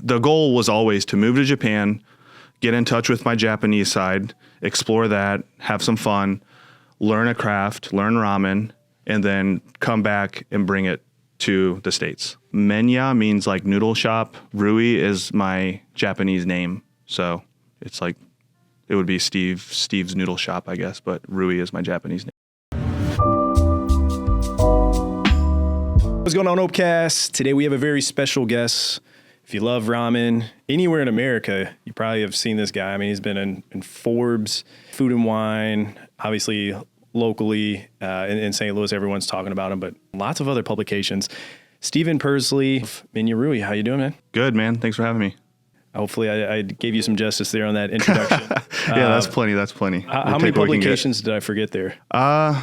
the goal was always to move to Japan, get in touch with my Japanese side, explore that, have some fun, learn a craft, learn ramen, and then come back and bring it to the States. Menya means like noodle shop. Rui is my Japanese name. So it's like, it would be Steve's noodle shop, I guess, but Rui is my Japanese name. What's going on, Opecast? Today we have a very special guest. If you love ramen anywhere in America, you probably have seen this guy. I mean, he's been in Forbes, Food and Wine, obviously locally in St. Louis, everyone's talking about him, but lots of other publications. Steven Pursley, Menya Rui, how you doing, man? Good, man. Thanks for having me. Hopefully I gave you some justice there on that introduction. Yeah, that's plenty. That's plenty. How many publications did I forget there?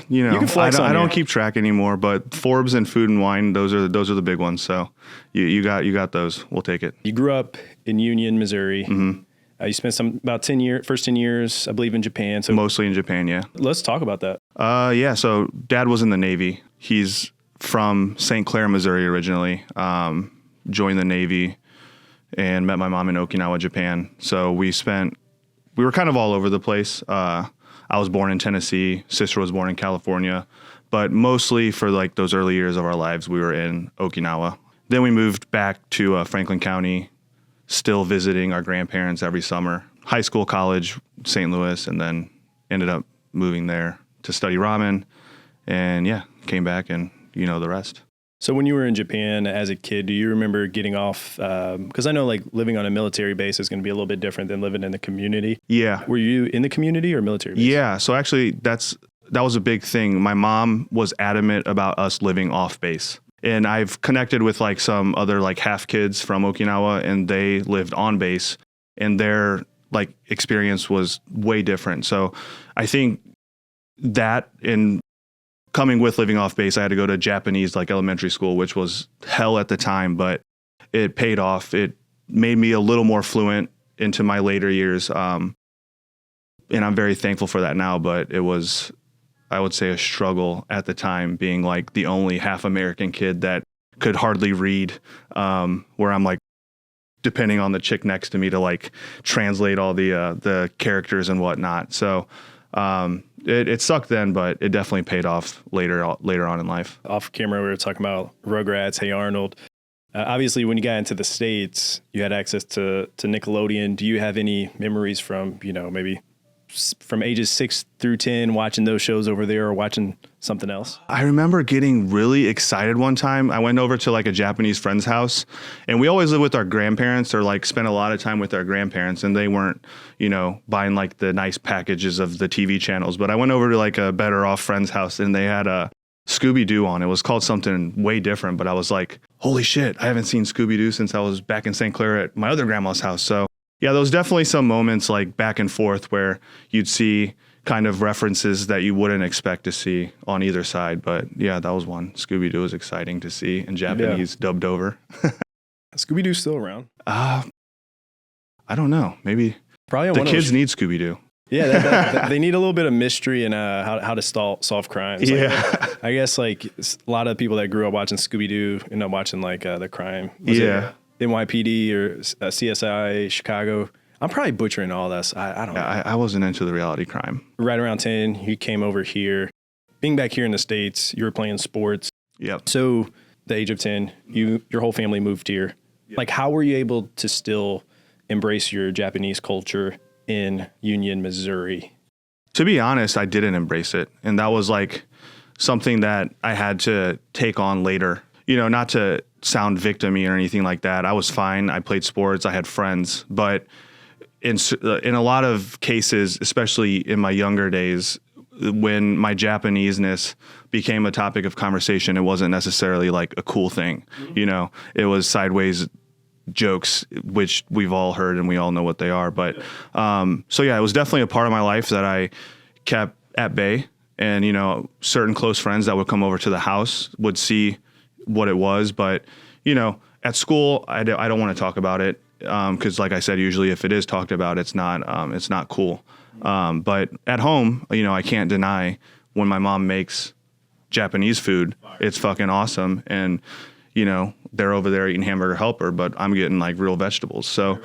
You can flex on I don't here. keep track anymore, but Forbes and Food and Wine, those are the big ones. So you got those. We'll take it. You grew up in Union, Missouri. Mm-hmm. You spent about 10 years, I believe, in Japan. So Mostly in Japan, yeah. let's talk about that. Yeah, so Dad was in the Navy. He's from St. Clair, Missouri originally. Joined the Navy and met my mom in Okinawa, Japan. So we were kind of all over the place. I was born in Tennessee. Sister was born in California. But mostly for like those early years of our lives, we were in Okinawa. Then we moved back to Franklin County, still visiting our grandparents every summer. High school, college, St. Louis, and then ended up moving there to study ramen. And yeah, came back and you know the rest. So when you were in Japan as a kid, do you remember getting off? Because I know like living on a military base is going to be a little bit different than living in the community. Yeah. Were you in the community or military base? Yeah. So actually that was a big thing. My mom was adamant about us living off base. And I've connected with like some other like half kids from Okinawa, and they lived on base, and their like experience was way different. So I think that in coming with living off base, I had to go to Japanese like elementary school, which was hell at the time, but it paid off. It made me a little more fluent into my later years. And I'm very thankful for that now, but it was, I would say, a struggle at the time, being like the only half American kid that could hardly read, where I'm like depending on the chick next to me to like translate all the characters and whatnot. So, it sucked then, but it definitely paid off later on in life. Off camera, we were talking about Rugrats, Hey Arnold. Obviously, when you got into the States, you had access to Nickelodeon. Do you have any memories from, maybe from ages 6 through 10, watching those shows over there or watching something else? I remember getting really excited one time. I went over to like a Japanese friend's house, and we always lived with our grandparents or like spent a lot of time with our grandparents, and they weren't, buying like the nice packages of the TV channels. But I went over to like a better off friend's house, and they had a Scooby-Doo on. It was called something way different, but I was like, holy shit, I haven't seen Scooby-Doo since I was back in St. Clair at my other grandma's house. So yeah, there was definitely some moments like back and forth where you'd see kind of references that you wouldn't expect to see on either side. But yeah, that was one. Scooby-Doo was exciting to see in Japanese, dubbed over. Scooby-Doo's still around? I don't know. Maybe probably the kids need Scooby-Doo. Yeah, they need a little bit of mystery and how to solve crimes. Yeah. I guess like a lot of people that grew up watching Scooby-Doo end up watching like the crime. NYPD or CSI, Chicago. I'm probably butchering all this. I don't know. I wasn't into the reality crime. Right around 10, you came over here. Being back here in the States, you were playing sports. Yep. So the age of 10, your whole family moved here. Yep. Like, how were you able to still embrace your Japanese culture in Union, Missouri? To be honest, I didn't embrace it. And that was like something that I had to take on later. Not to sound victim-y or anything like that. I was fine. I played sports. I had friends. But in a lot of cases, especially in my younger days, when my Japaneseness became a topic of conversation, it wasn't necessarily like a cool thing. It was sideways jokes, which we've all heard and we all know what they are. But so yeah, it was definitely a part of my life that I kept at bay. And, certain close friends that would come over to the house would see what it was. But, at school, I don't want to talk about it. Cause like I said, usually if it is talked about, it's not cool. But at home, I can't deny when my mom makes Japanese food, it's fucking awesome. And, they're over there eating hamburger helper, but I'm getting like real vegetables. So,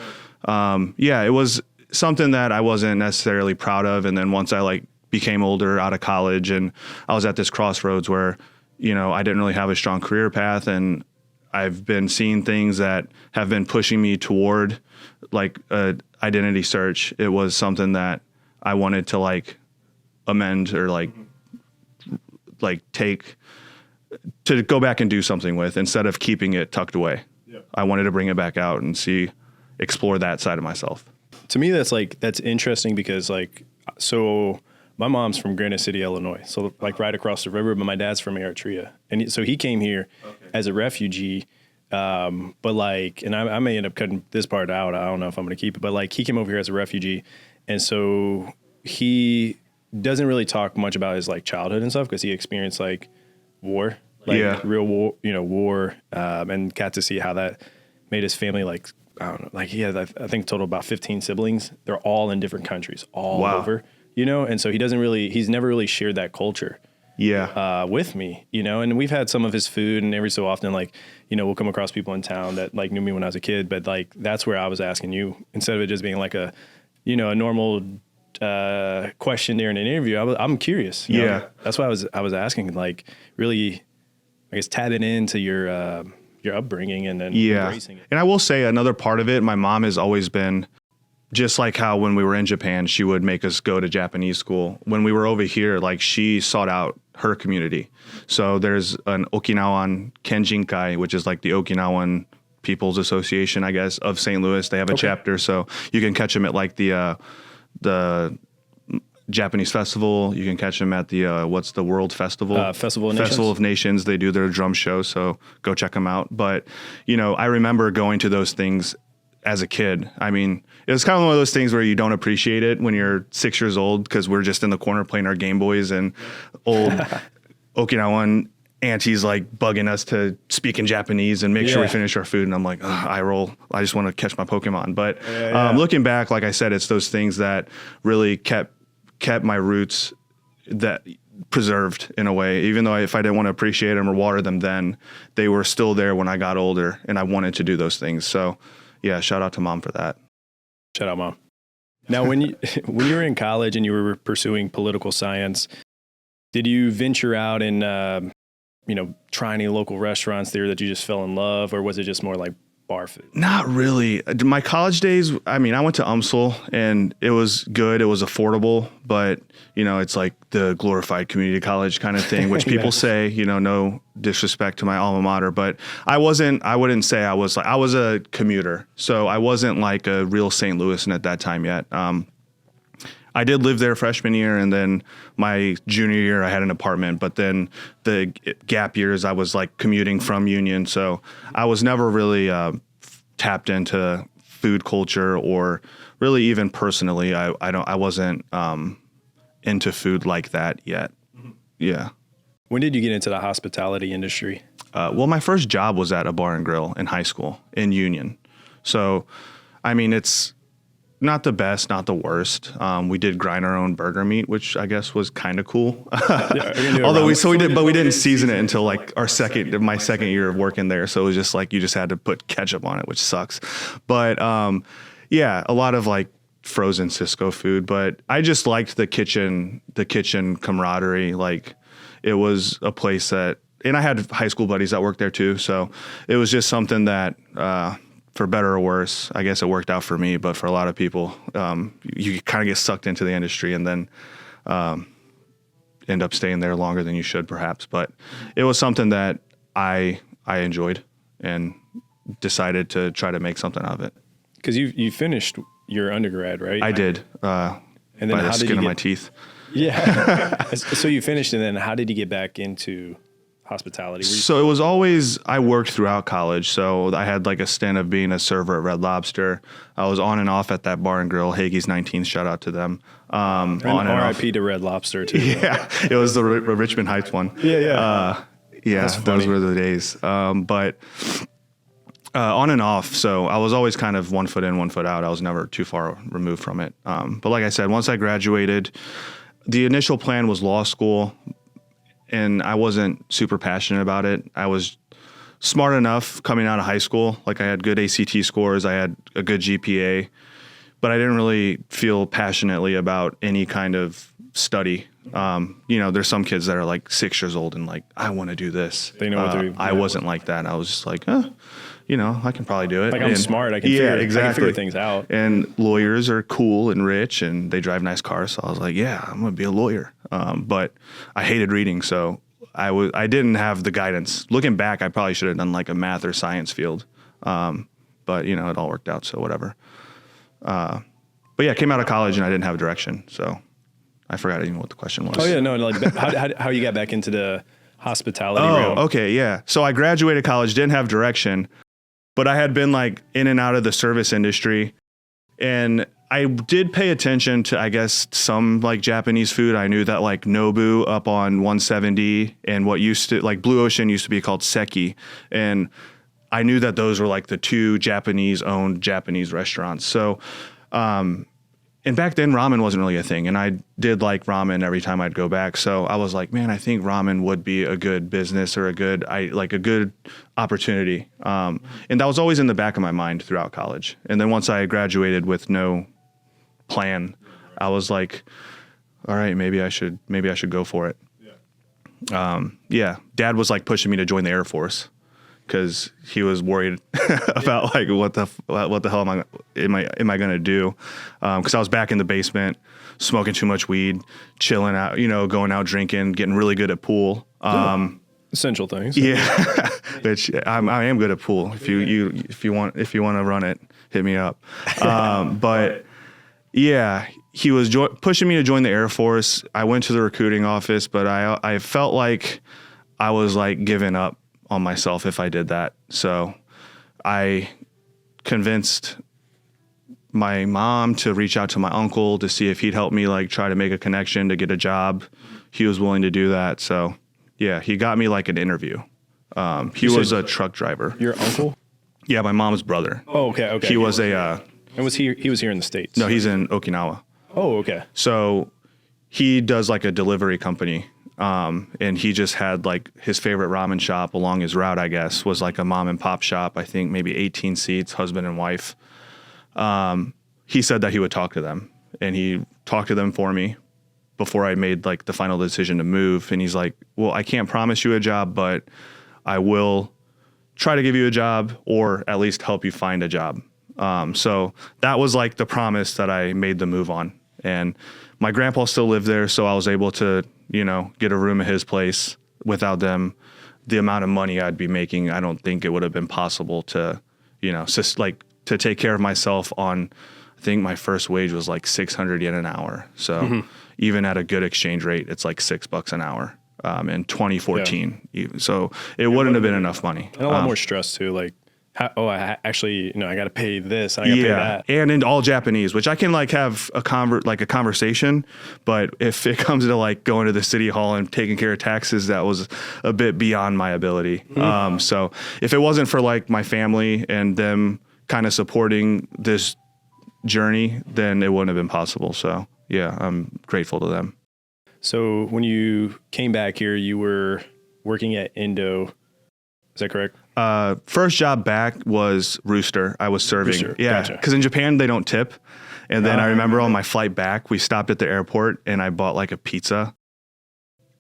yeah, it was something that I wasn't necessarily proud of. And then once I like became older out of college and I was at this crossroads where, you know, I didn't really have a strong career path, and I've been seeing things that have been pushing me toward like a identity search. It was something that I wanted to like amend or like take to go back and do something with instead of keeping it tucked away. Yeah. I wanted to bring it back out and explore that side of myself. To me, that's interesting because like, so my mom's from Granite City, Illinois. So like right across the river, but my dad's from Eritrea. And so he came here as a refugee. But like, and I may end up cutting this part out. I don't know if I'm going to keep it, but like he came over here as a refugee. And so he doesn't really talk much about his like childhood and stuff because he experienced like war, like real war, war, and got to see how that made his family like, I don't know, like he had, I think total about 15 siblings. They're all in different countries, all over, and so he's never really shared that culture. With me, and we've had some of his food, and every so often, like, we'll come across people in town that like knew me when I was a kid, but like, that's where I was asking you, instead of it just being like a normal question there in an interview. I'm curious. That's why I was asking, like, really, I guess, tapping into your upbringing and then embracing it. And I will say another part of it, my mom has always been just like how when we were in Japan, she would make us go to Japanese school. When we were over here, like she sought out her community. So there's an Okinawan Kenjinkai, which is like the Okinawan People's Association, I guess, of St. Louis. They have a chapter, so you can catch them at like the Japanese festival. You can catch them at the what's the World Festival? Festival of Nations. Festival of Nations. They do their drum show, so go check them out. But I remember going to those things as a kid. I mean, it was kind of one of those things where you don't appreciate it when you're 6 years old because we're just in the corner playing our Game Boys, and old Okinawan aunties like bugging us to speak in Japanese and make sure we finish our food. And I'm like, I roll. I just want to catch my Pokemon. But looking back, like I said, it's those things that really kept my roots that preserved in a way. Even though if I didn't want to appreciate them or water them then, they were still there when I got older, and I wanted to do those things. So yeah, shout out to Mom for that. Shout out, Mom. Now, when you were in college and you were pursuing political science, did you venture out and try any local restaurants there that you just fell in love, or was it just more like bar food? Not really. My college days, I mean, I went to UMSL and it was good. It was affordable, but it's like the glorified community college kind of thing, which people say, no disrespect to my alma mater, but I wouldn't say I was a commuter. So I wasn't like a real St. Louisan at that time yet. I did live there freshman year, and then my junior year I had an apartment, but then the gap years I was like commuting from Union. So I was never really tapped into food culture, or really even personally, I wasn't into food like that yet. Mm-hmm. Yeah. When did you get into the hospitality industry? Well, my first job was at a bar and grill in high school in Union. So, I mean, it's not the best, not the worst. We did grind our own burger meat, which I guess was kind of cool. Although we didn't season it until like my second year of working there. So it was just like, you just had to put ketchup on it, which sucks. But, yeah, a lot of like frozen Cisco food, but I just liked the kitchen camaraderie. Like it was a place that, and I had high school buddies that worked there too. So it was just something that, for better or worse, I guess it worked out for me, but for a lot of people, you kind of get sucked into the industry and then end up staying there longer than you should, perhaps. But it was something that I enjoyed and decided to try to make something out of it. Because you finished your undergrad, right? I did. And then by the skin of my teeth. Yeah. So you finished, and then how did you get back into hospitality? So it was always, I worked throughout college. So I had like a stint of being a server at Red Lobster. I was on and off at that bar and grill, Hagee's 19th, shout out to them. And RIP to Red Lobster too. Yeah, it was the Richmond Heights one. Yeah. Those were the days. But on and off. So I was always kind of 1 foot in, 1 foot out. I was never too far removed from it. But like I said, once I graduated, the initial plan was law school, and I wasn't super passionate about it. I was smart enough coming out of high school. Like I had good ACT scores. I had a good GPA, but I didn't really feel passionately about any kind of study. There's some kids that are like 6 years old and like, I want to do this. They know what they're doing. I wasn't like that. I was just like, I can probably do it. Like I'm smart. I can figure things out. And lawyers are cool and rich and they drive nice cars. So I was like, yeah, I'm going to be a lawyer. But I hated reading. So I didn't have the guidance. Looking back, I probably should have done like a math or science field. But it all worked out. So whatever. But yeah, I came out of college and I didn't have a direction. So I forgot even what the question was. Oh yeah, no, like how you got back into the hospitality realm? Okay, yeah. So I graduated college, didn't have direction, but I had been like in and out of the service industry, and I did pay attention to, I guess, some like Japanese food. I knew that like Nobu up on 170 and what used to like Blue Ocean used to be called Seki, and I knew that those were like the two Japanese-owned Japanese restaurants. So. And back then ramen wasn't really a thing, and I did like ramen every time I'd go back. So I was like, man, I think ramen would be a good business or a good opportunity. And that was always in the back of my mind throughout college. And then once I graduated with no plan, I was like, all right, maybe I should go for it. Dad was like pushing me to join the Air Force, because he was worried about like what the hell am I going to do? Because I was back in the basement, smoking too much weed, chilling out, going out drinking, getting really good at pool. Essential things. Yeah, which I am good at pool. If you want to run it, hit me up. But yeah, he was pushing me to join the Air Force. I went to the recruiting office, but I felt like I was like giving up on myself if I did that. So I convinced my mom to reach out to my uncle to see if he'd help me like try to make a connection to get a job. He was willing to do that. So yeah, he got me like an interview. He was a truck driver. Your uncle? Yeah, my mom's brother. Oh, okay. He was and was he was here in the States? No, he's in Okinawa. Oh, okay. So he does like a delivery company. And he just had like his favorite ramen shop along his route, I guess, was like a mom and pop shop. I think maybe 18 seats, husband and wife. He said that he would talk to them, and he talked to them for me before I made like the final decision to move. And he's like, well, I can't promise you a job, but I will try to give you a job or at least help you find a job. So that was like the promise that I made the move on. And my grandpa still lived there, so I was able to, get a room at his place. Without them, the amount of money I'd be making, I don't think it would have been possible to, to take care of myself on, I think my first wage was like 600 yen an hour. So even at a good exchange rate, it's like $6 an hour in 2014. Yeah. So it wouldn't have been enough money. And a lot more stress too, like, I got to pay this. I got to pay that. And in all Japanese, which I can like have a conversation, but if it comes to like going to the city hall and taking care of taxes, that was a bit beyond my ability. So if it wasn't for like my family and them kind of supporting this journey, then it wouldn't have been possible. So yeah, I'm grateful to them. So when you came back here, you were working at Indo. Is that correct? First job back was Rooster. I was serving. Rooster. Yeah. Gotcha. Because in Japan, they don't tip. And then I remember on my flight back, we stopped at the airport and I bought like a pizza.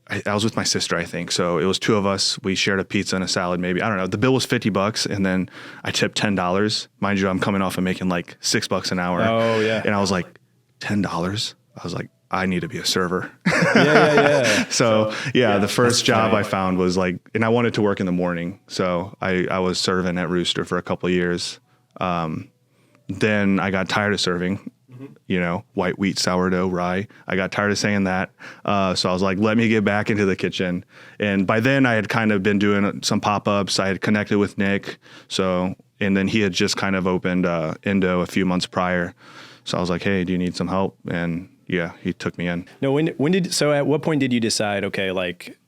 I was with my sister, I think. So it was two of us. We shared a pizza and a salad, maybe. I don't know. The bill was $50 and then I tipped $10. Mind you, I'm coming off of making like $6 an hour. Oh, yeah. And I was like, $10? I was like, I need to be a server. Yeah. So the first job I found was like, and I wanted to work in the morning. So I was serving at Rooster for a couple of years. Then I got tired of serving, white wheat, sourdough, rye. I got tired of saying that. So I was like, let me get back into the kitchen. And by then I had kind of been doing some pop-ups. I had connected with Nick. And then he had just kind of opened Indo a few months prior. So I was like, hey, do you need some help? And yeah, he took me in. No, at what point did you decide, okay, like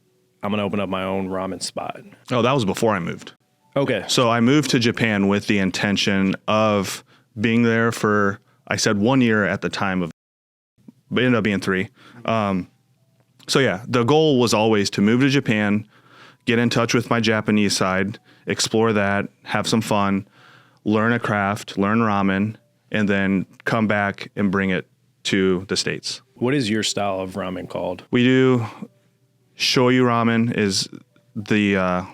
I'm going to open up my own ramen spot? Oh, that was before I moved. Okay. So I moved to Japan with the intention of being there for, I said 1 year at the time but it ended up being 3. So yeah, the goal was always to move to Japan, get in touch with my Japanese side, explore that, have some fun, learn a craft, learn ramen, and then come back and bring it to the States. What is your style of ramen called? We do shoyu ramen is the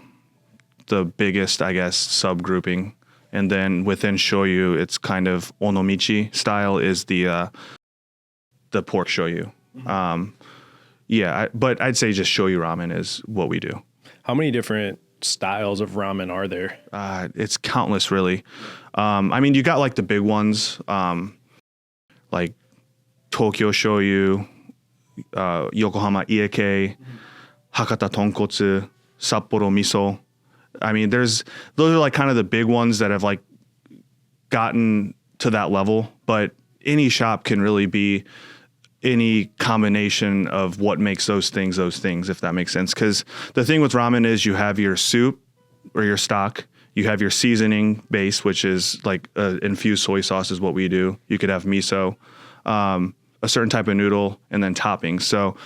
biggest, I guess, subgrouping. And then within shoyu, it's kind of onomichi style is the pork shoyu. But I'd say just shoyu ramen is what we do. How many different styles of ramen are there? It's countless, really. I mean, you got like the big ones, like Tokyo shoyu, Yokohama ieke, Hakata tonkotsu, Sapporo miso. I mean, those are like kind of the big ones that have like gotten to that level, but any shop can really be any combination of what makes those things, if that makes sense. Because the thing with ramen is you have your soup or your stock, you have your seasoning base, which is like infused soy sauce is what we do. You could have miso, a certain type of noodle, and then toppings. So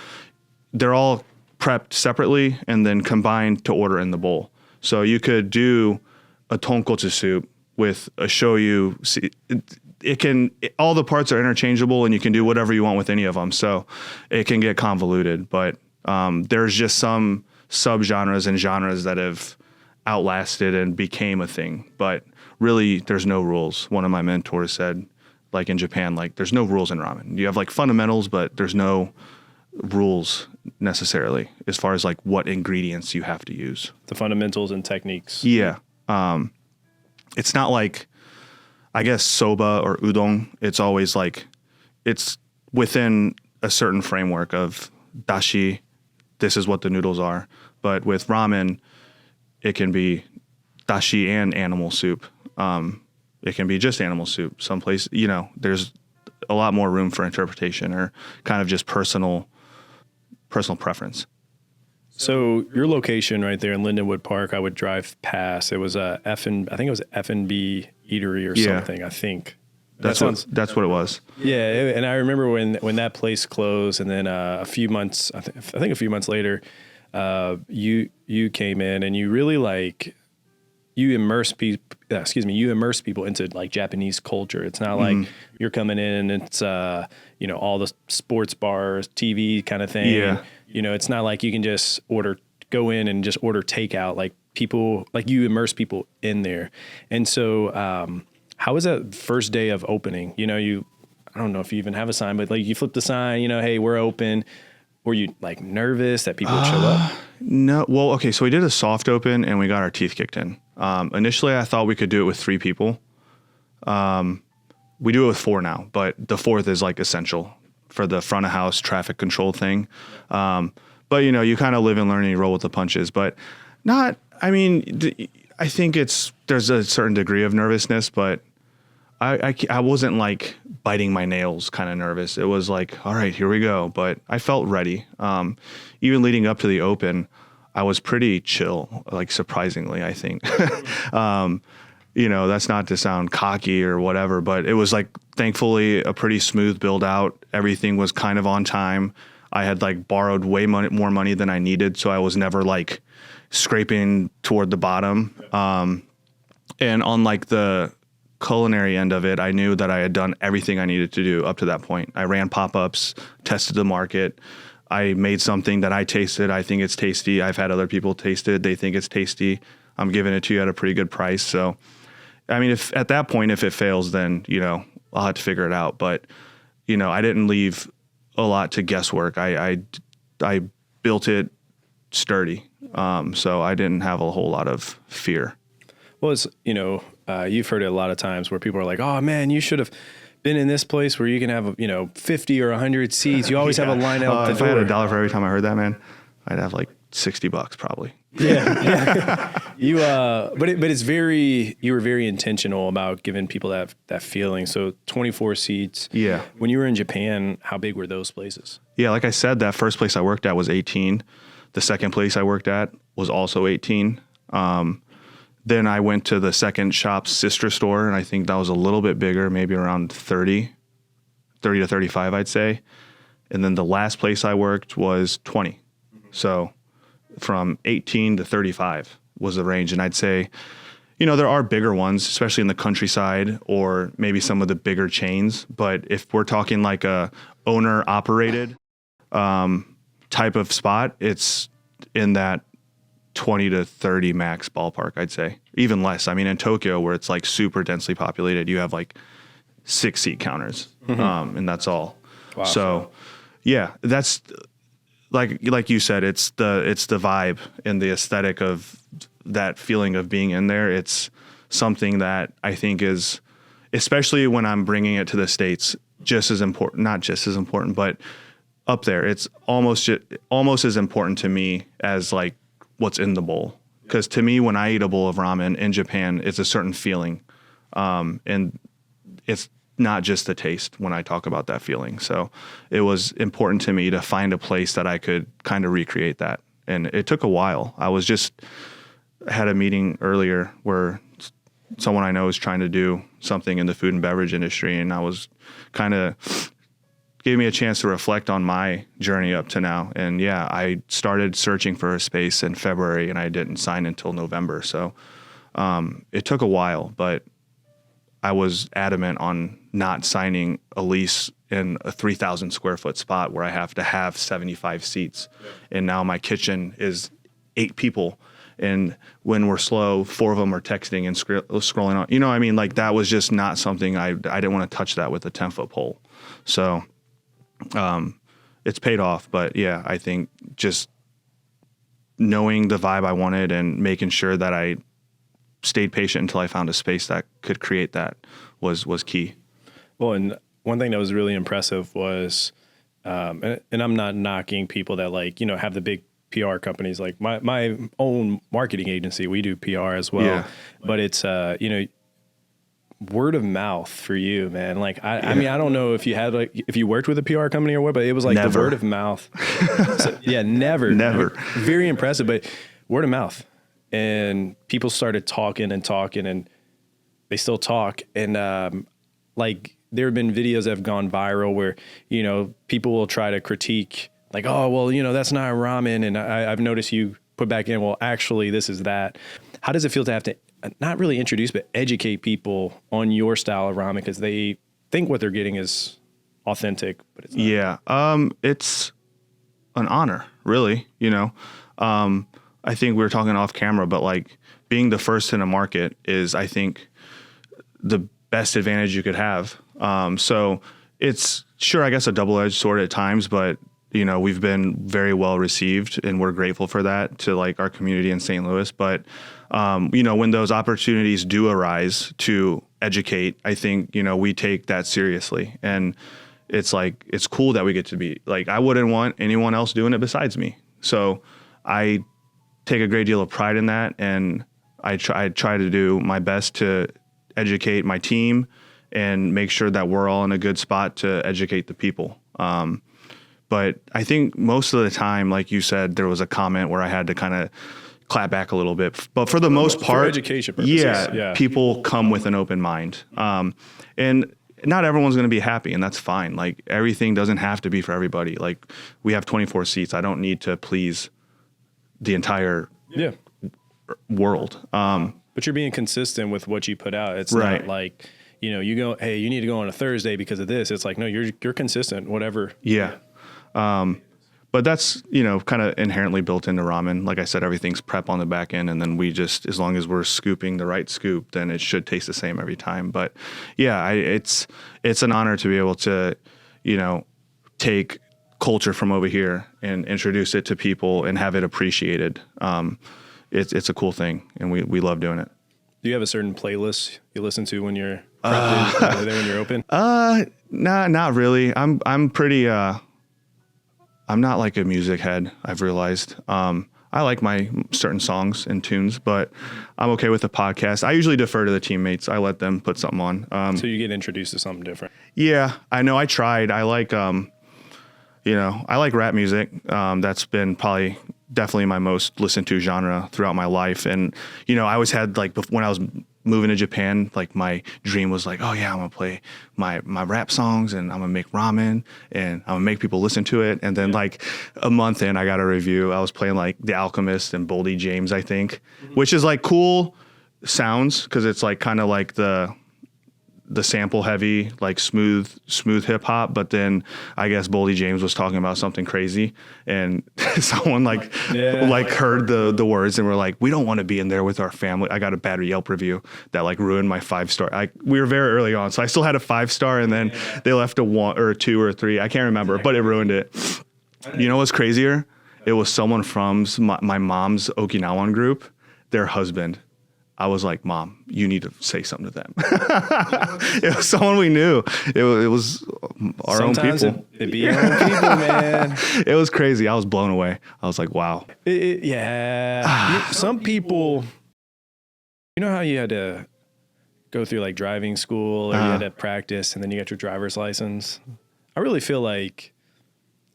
they're all prepped separately and then combined to order in the bowl. So you could do a tonkotsu soup with a shoyu. All the parts are interchangeable and you can do whatever you want with any of them. So it can get convoluted, but there's just some subgenres and genres that have outlasted and became a thing. But really, there's no rules. One of my mentors said, like in Japan, like there's no rules in ramen. You have like fundamentals, but there's no rules necessarily as far as like what ingredients you have to use. The fundamentals and techniques. Yeah. It's not like, I guess, soba or udon. It's always like, it's within a certain framework of dashi. This is what the noodles are. But with ramen, it can be dashi and animal soup. It can be just animal soup. Someplace, there's a lot more room for interpretation or kind of just personal preference. So your location right there in Lindenwood Park, I would drive past. It was I think it was F&B eatery or something. I think that's what it was. Yeah, and I remember when that place closed, and then a few months, I think a few months later, you came in and you really you immerse people into like Japanese culture. It's not like you're coming in and it's all the sports bars, TV kind of thing. Yeah. It's not like you can just go in and just order takeout. Like people, like you immerse people in there. And so, how was that first day of opening? I don't know if you even have a sign, but like you flip the sign, hey, we're open. Were you like nervous that people would show up? No. Well, okay. So we did a soft open and we got our teeth kicked in. Initially I thought we could do it with 3 people. We do it with 4 now, but the 4th is like essential for the front of house traffic control thing. But you kind of live and learn and you roll with the punches, but I think there's a certain degree of nervousness, but I wasn't like biting my nails kind of nervous. It was like, all right, here we go. But I felt ready. Even leading up to the open, I was pretty chill, like surprisingly, I think. That's not to sound cocky or whatever, but it was like thankfully a pretty smooth build out. Everything was kind of on time. I had like borrowed way more money than I needed. So I was never like scraping toward the bottom. And on like the culinary end of it, I knew that I had done everything I needed to do up to that point. I ran pop-ups, tested the market. I made something that I tasted. I think it's tasty. I've had other people taste it. They think it's tasty. I'm giving it to you at a pretty good price. So, if at that point, if it fails, then, I'll have to figure it out. But, I didn't leave a lot to guesswork. I built it sturdy. So I didn't have a whole lot of fear. Well, it's, you've heard it a lot of times where people are like, oh man, you should have been in this place where you can have, 50 or 100 seats. You always have a line out the door. If I had $1 for every time I heard that, man, I'd have like $60 probably. Yeah. But it's you were very intentional about giving people that feeling. So 24 seats. Yeah. When you were in Japan, how big were those places? Yeah. Like I said, that first place I worked at was 18. The second place I worked at was also 18. Then I went to the second shop's sister store, and I think that was a little bit bigger, maybe around 30 to 35, I'd say. And then the last place I worked was 20. So from 18 to 35 was the range. And I'd say, there are bigger ones, especially in the countryside or maybe some of the bigger chains. But if we're talking like a owner operated type of spot, it's in that 20 to 30 max ballpark, I'd say. Even less. I mean, in Tokyo, where it's like super densely populated, you have like 6 seat counters, and that's all. Wow. So, yeah, that's like you said, it's the vibe and the aesthetic of that feeling of being in there. It's something that I think is, especially when I'm bringing it to the States, just as important, not just as important, but up there. It's almost as important to me as like what's in the bowl. Because to me, when I eat a bowl of ramen in Japan, it's a certain feeling. And it's not just the taste when I talk about that feeling. So it was important to me to find a place that I could kind of recreate that. And it took a while. Had a meeting earlier where someone I know is trying to do something in the food and beverage industry. And I was gave me a chance to reflect on my journey up to now. And yeah, I started searching for a space in February and I didn't sign until November. So it took a while, but I was adamant on not signing a lease in a 3,000 square foot spot where I have to have 75 seats. Yeah. And now my kitchen is 8 people. And when we're slow, 4 of them are texting and scrolling on. What I mean? Like that was just not something I didn't want to touch that with a 10-foot pole. So it's paid off. But yeah, I think just knowing the vibe I wanted and making sure that I stayed patient until I found a space that could create that was key. Well, and one thing that was really impressive was, and I'm not knocking people that have the big PR companies, like my own marketing agency, we do PR as well, yeah. But it's, word of mouth for you, man. Like, I mean, I don't know if you worked with a PR company or what, but it was like never. The word of mouth. So, yeah, never. Very impressive, but word of mouth. And people started talking and they still talk. And there have been videos that have gone viral where, people will try to critique like, oh, well, that's not ramen. And I've noticed you put back in, well, actually, this is that. How does it feel to have to not really introduce, but educate people on your style of ramen? Because they think what they're getting is authentic, but it's not. Yeah. It's an honor, really. I think we were talking off camera, but like being the first in a market is, I think, the best advantage you could have. So it's sure, I guess, a double-edged sword at times, but we've been very well received and we're grateful for that to like our community in St. Louis. But, when those opportunities do arise to educate, I think, we take that seriously. And it's like, it's cool that we get to be like, I wouldn't want anyone else doing it besides me. So I take a great deal of pride in that. And I try to do my best to educate my team and make sure that we're all in a good spot to educate the people. But I think most of the time, like you said, there was a comment where I had to kind of clap back a little bit. But for the most part, for education purposes, yeah, people come with an open mind. And not everyone's going to be happy, and that's fine. Like everything doesn't have to be for everybody. Like we have 24 seats. I don't need to please the entire world. But you're being consistent with what you put out. It's right. Not like, you go, hey, you need to go on a Thursday because of this. It's like, no, you're consistent, whatever. Yeah. But that's, kind of inherently built into ramen. Like I said, everything's prep on the back end. And then we just, as long as we're scooping the right scoop, then it should taste the same every time. But yeah, it's an honor to be able to, take culture from over here and introduce it to people and have it appreciated. It's a cool thing. And we love doing it. Do you have a certain playlist you listen to when you're there when you're open? Nah, not really. I'm pretty, I'm not like a music head, I've realized. I like my certain songs and tunes, but I'm okay with a podcast. I usually defer to the teammates. I let them put something on. So you get introduced to something different. Yeah, I know. I tried. I like, I like rap music. That's been definitely my most listened to genre throughout my life. And, I always had when I was moving to Japan, like my dream was like, oh yeah, I'm gonna play my rap songs and I'm gonna make ramen and I'm gonna make people listen to it. And then like a month in, I got a review. I was playing like The Alchemist and Boldy James, I think, which is like cool sounds because it's like kind of like the sample heavy, like smooth hip hop. But then I guess Boldy James was talking about something crazy and someone like heard the words and were like, we don't want to be in there with our family. I got a bad Yelp review that like ruined my 5-star. We were very early on. So I still had a 5-star and then they left a 1 or 2 or 3. I can't remember, but it ruined it. You know what's crazier? It was someone from my mom's Okinawan group, their husband. I was like, Mom, you need to say something to them. It was someone we knew. It was our own people. It'd be your own people, man. It was crazy. I was blown away. I was like, wow. Some people, you know how you had to go through like driving school or you had to practice and then you got your driver's license? I really feel like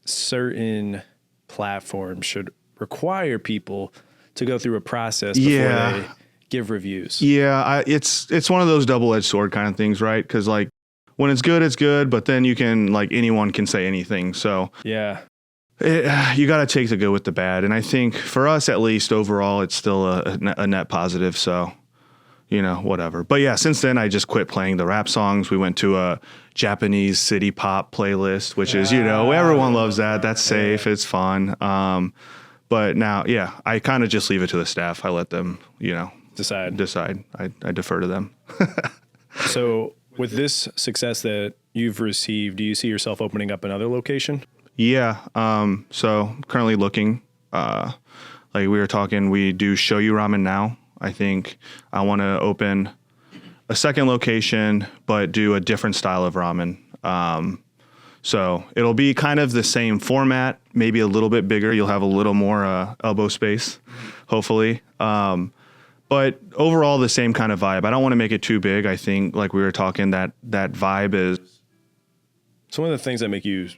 certain platforms should require people to go through a process before they give reviews. Yeah, it's one of those double-edged sword kind of things, right? Because like when it's good, but then you can like anyone can say anything. So yeah, you got to take the good with the bad. And I think for us at least overall, it's still a net positive. So you know, whatever. But yeah, since then I just quit playing the rap songs. We went to a Japanese city pop playlist, which is, you know, everyone loves that. That's safe. It's fun. But now, yeah, I kind of just leave it to the staff. I let them, you know, decide. I defer to them. So with this success that you've received, do you see yourself opening up another location? Yeah. So currently looking, like we were talking, we do Shoyu Ramen now. I think I want to open a second location, but do a different style of ramen. So it'll be kind of the same format, maybe a little bit bigger. You'll have a little more elbow space, hopefully. But overall, the same kind of vibe. I don't want to make it too big. I think, like we were talking, that vibe is... It's one of the things that make you...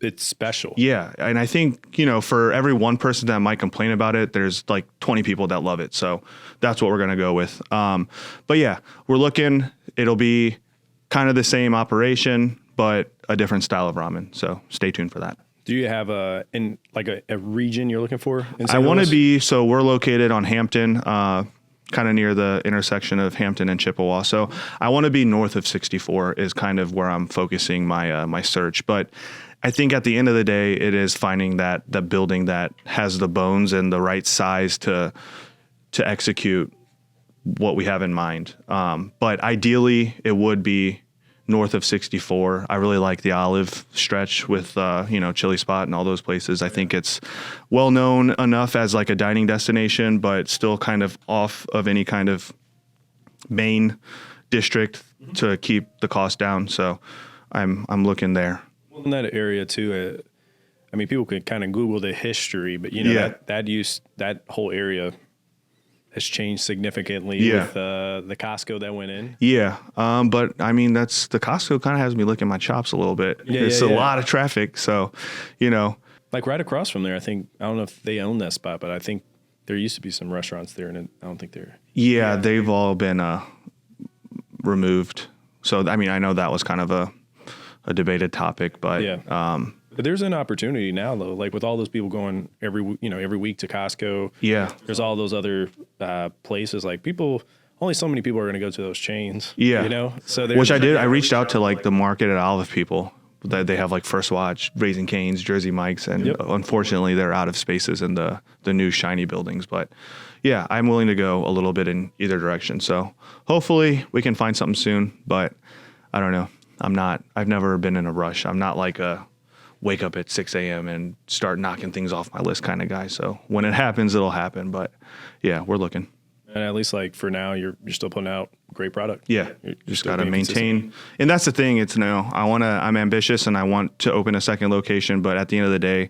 It's special. Yeah. And I think, you know, for every one person that might complain about it, there's like 20 people that love it. So that's what we're going to go with. But yeah, we're looking, it'll be kind of the same operation, but a different style of ramen. So stay tuned for that. Do you have a region you're looking for? I want to be, so we're located on Hampton, kind of near the intersection of Hampton and Chippewa. So I want to be north of 64 is kind of where I'm focusing my search. But I think at the end of the day, it is finding the building that has the bones and the right size to execute what we have in mind. But ideally, it would be north of 64. I really like the Olive stretch with Chili Spot and all those places. I think it's well known enough as like a dining destination, but still kind of off of any kind of main district to keep the cost down. So I'm looking there. In that area too, I mean, people could kind of Google the history, but you know that whole area has changed significantly with the Costco that went in. Yeah, but I mean, the Costco kind of has me licking my chops a little bit. It's a lot of traffic, so you know, like right across from there, I don't know if they own that spot, but I think there used to be some restaurants there, and I don't think they're. Yeah, they've all been removed. So I mean, I know that was kind of a debated topic, but but there's an opportunity now though, like with all those people going every week to Costco. Yeah, there's all those other places. Like only so many people are going to go to those chains. Yeah, you know. So which I did. I reached out to like the market at Olive people that they have like First Watch, Raising Cane's, Jersey Mike's, and unfortunately they're out of spaces in the new shiny buildings. But yeah, I'm willing to go a little bit in either direction. So hopefully we can find something soon. But I don't know. I've never been in a rush. I'm not like a wake up at 6 a.m. and start knocking things off my list kind of guy. So when it happens, it'll happen. But yeah, we're looking. And at least like for now, you're still putting out great product. Yeah, you just got to maintain. Consistent. And that's the thing. It's I'm ambitious and I want to open a second location. But at the end of the day,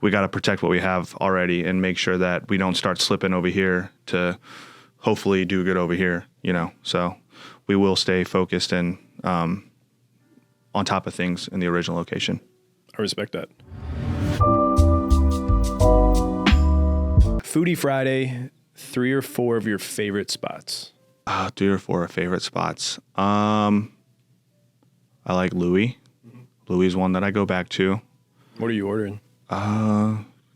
we got to protect what we have already and make sure that we don't start slipping over here to hopefully do good over here, you know. So we will stay focused and on top of things in the original location. I respect that. Foodie Friday, 3 or 4 of your favorite spots. 3 or 4 favorite spots. I like Louis. Louis is one that I go back to. What are you ordering?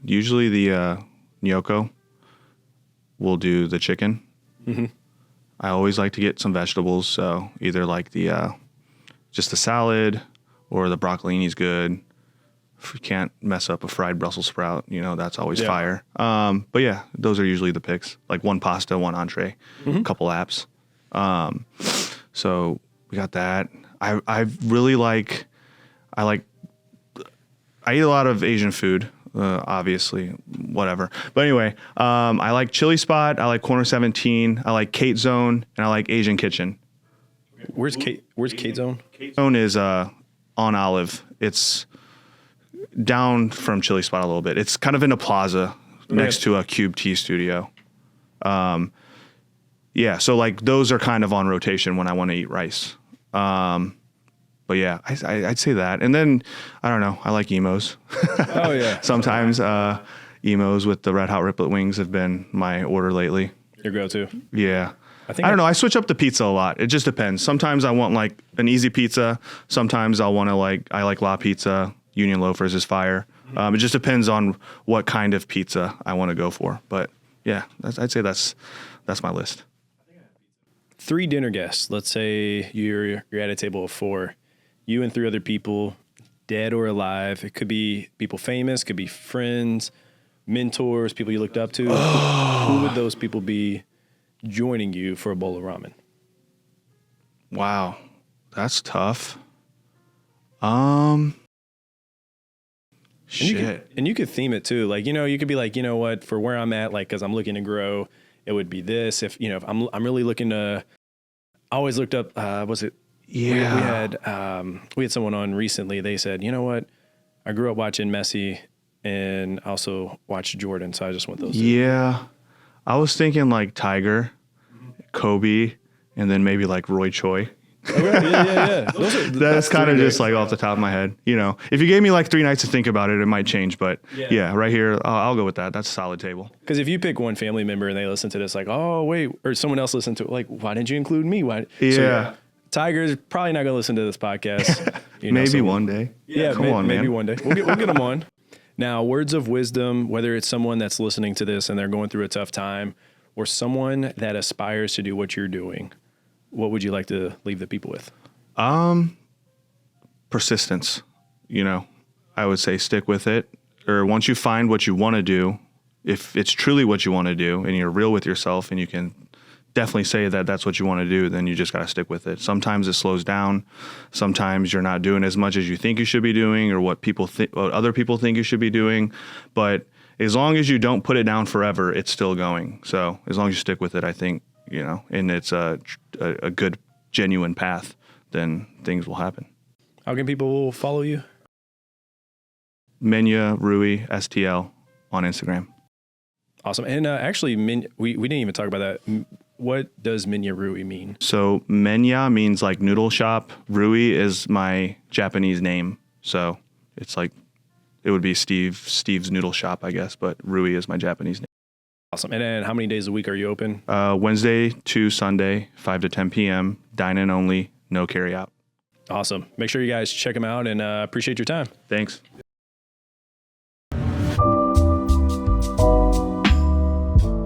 Usually the gnocco. We'll do the chicken. Mm-hmm. I always like to get some vegetables, so either like the just the salad or the broccolini's good. If you can't mess up a fried Brussels sprout, that's always fire. But yeah, those are usually the picks. Like 1 pasta, 1 entree, a couple apps. So we got that. I really like. I eat a lot of Asian food. Obviously, whatever. But anyway, I like Chili Spot. I like Corner 17. I like Kate Zone, and I like Asian Kitchen. Where's Kate Zone? Kate Zone is on Olive. It's down from Chili Spot a little bit. It's kind of in a plaza next to a Cube Tea Studio. Yeah, so like those are kind of on rotation when I want to eat rice. But yeah, I'd say that. And then, I don't know, I like emos. Oh, yeah. Sometimes emos with the Red Hot Riplet wings have been my order lately. Your go-to? Yeah. I don't know. I switch up the pizza a lot. It just depends. Sometimes I want like an easy pizza. Sometimes I like La Pizza. Union Loafers is fire. It just depends on what kind of pizza I want to go for. But yeah, I'd say that's my list. 3 dinner guests. Let's say you're at a table of 4. You and 3 other people, dead or alive. It could be people famous, could be friends, mentors, people you looked up to. Who would those people be joining you for a bowl of ramen? Wow, that's tough. Shit. And you could theme it too. Like, you could be like, what, for where I'm at, like, cause I'm looking to grow, it would be this. If I'm really looking to, I always looked up, was it? Yeah. We had someone on recently. They said, you know what? I grew up watching Messi and also watched Jordan. So I just want those. Yeah. I was thinking like Tiger, Kobe, and then maybe like Roy Choi. Okay, yeah. That's kind of just like off the top of my head. If you gave me like 3 nights to think about it, it might change. But yeah right here, I'll go with that. That's a solid table. Because if you pick one family member and they listen to this, like, oh, wait, or someone else listened to it, like, why didn't you include me? Why? Yeah. So, Tiger's probably not going to listen to this podcast. Maybe one day. Yeah, Come on, man. Maybe one day. We'll get them on. Now, words of wisdom, whether it's someone that's listening to this and they're going through a tough time or someone that aspires to do what you're doing, what would you like to leave the people with? Persistence. I would say stick with it. Or once you find what you want to do, if it's truly what you want to do and you're real with yourself and you can definitely say that that's what you want to do, then you just got to stick with it. Sometimes it slows down. Sometimes you're not doing as much as you think you should be doing or what other people think you should be doing. But as long as you don't put it down forever, it's still going. So as long as you stick with it, I think, and it's a good, genuine path, then things will happen. How can people follow you? Menya Rui STL on Instagram. Awesome. And actually, we didn't even talk about that. What does Menya Rui mean? So Menya means like noodle shop. Rui is my Japanese name. So it's like, it would be Steve's noodle shop, I guess. But Rui is my Japanese name. Awesome. And then how many days a week are you open? Wednesday to Sunday, 5 to 10 p.m. Dine in only, no carry out. Awesome. Make sure you guys check them out and appreciate your time. Thanks.